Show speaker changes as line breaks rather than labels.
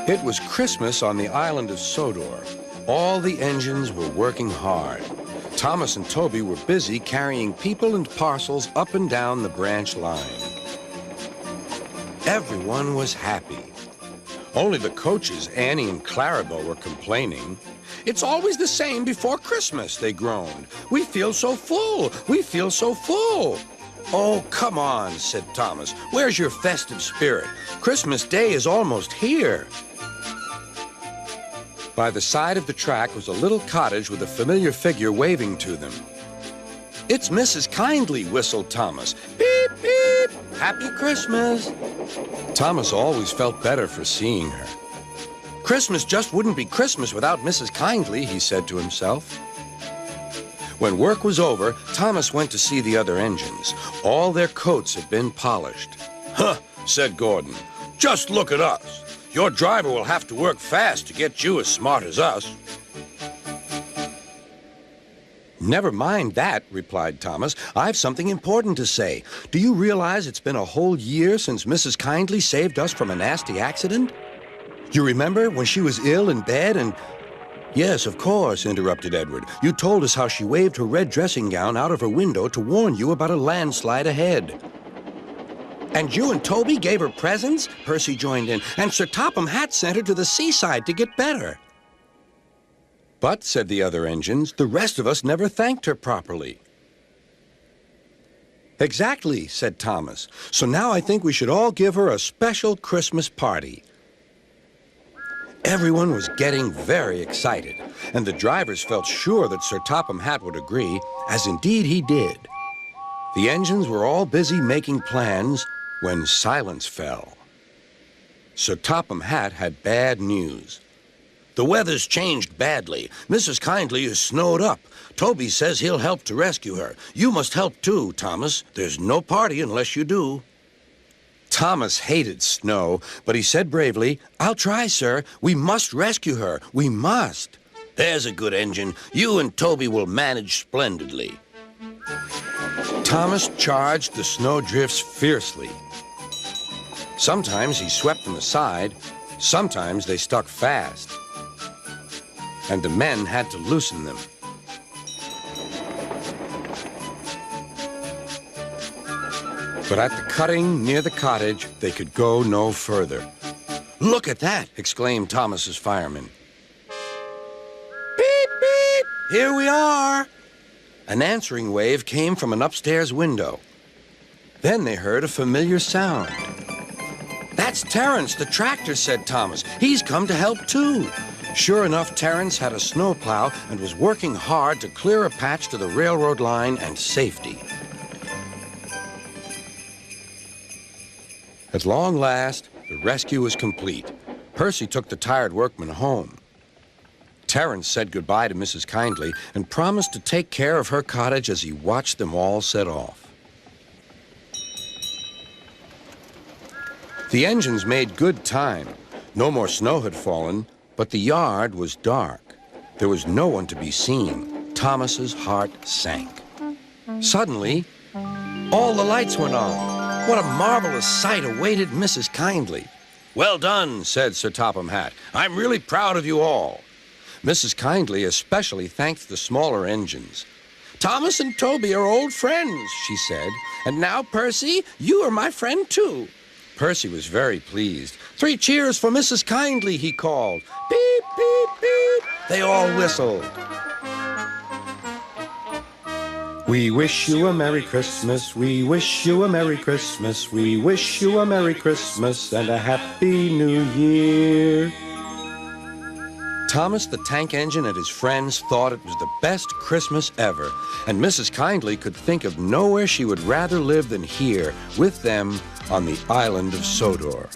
It was Christmas on the island of Sodor. All the engines were working hard. Thomas and Toby were busy carrying people and parcels up and down the branch line. Everyone was happy. Only the coaches, Annie and Clarabelle, were complaining. "It's always the same before Christmas," they groaned. "We feel so full. We feel so full." "Oh, come on," said Thomas. "Where's your festive spirit? Christmas Day is almost here." By the side of the track was a little cottage with a familiar figure waving to them. "It's Mrs. Kindley," whistled Thomas. "Beep, beep! Happy Christmas!" Thomas always felt better for seeing her. "Christmas just wouldn't be Christmas without Mrs. Kindley," he said to himself. When work was over, Thomas went to see the other engines. All their coats had been polished. "Huh," said Gordon. "Just look at us. Your driver will have to work fast to get you as smart as us." "Never mind that," replied Thomas. "I've something important to say. Do you realize it's been a whole year since Mrs. Kindley saved us from a nasty accident? You remember when she was ill in bed and—" "Yes, of course," interrupted Edward. "You told us how she waved her red dressing gown out of her window to warn you about a landslide ahead." "And you and Toby gave her presents?" Percy joined in. "And Sir Topham Hatt sent her to the seaside to get better." "But," said the other engines, "the rest of us never thanked her properly." "Exactly," said Thomas. "So now I think we should all give her a special Christmas party." Everyone was getting very excited, and the drivers felt sure that Sir Topham Hatt would agree, as indeed he did. The engines were all busy making plans when silence fell. Sir Topham Hatt had bad news. "The weather's changed badly. Mrs. Kindley is snowed up. Toby says he'll help to rescue her. You must help too, Thomas. There's no party unless you do." Thomas hated snow, but he said bravely, "I'll try, sir. We must rescue her. We must." "There's a good engine. You and Toby will manage splendidly." Thomas charged the snowdrifts fiercely. Sometimes he swept them aside. Sometimes they stuck fast. And the men had to loosen them. But at the cutting near the cottage, they could go no further. "Look at that!" exclaimed Thomas's fireman. "Beep, beep! Here we are!" An answering wave came from an upstairs window. Then they heard a familiar sound. "That's Terence, the tractor," said Thomas. "He's come to help too." Sure enough, Terence had a snowplow and was working hard to clear a patch to the railroad line and safety. At long last, the rescue was complete. Percy took the tired workmen home. Terence said goodbye to Mrs. Kindley and promised to take care of her cottage as he watched them all set off. The engines made good time. No more snow had fallen, but the yard was dark. There was no one to be seen. Thomas's heart sank. Suddenly, all the lights went on. What a marvelous sight awaited Mrs. Kindley. "Well done," said Sir Topham Hatt. "I'm really proud of you all." Mrs. Kindley especially thanked the smaller engines. "Thomas and Toby are old friends," she said. "And now, Percy, you are my friend too." Percy was very pleased. "3 cheers for Mrs. Kindley," he called. "Beep, beep, beep." They all whistled. "We wish you a Merry Christmas, we wish you a Merry Christmas, we wish you a Merry Christmas and a Happy New Year." Thomas the tank engine and his friends thought it was the best Christmas ever, and Mrs. Kindley could think of nowhere she would rather live than here with them on the island of Sodor.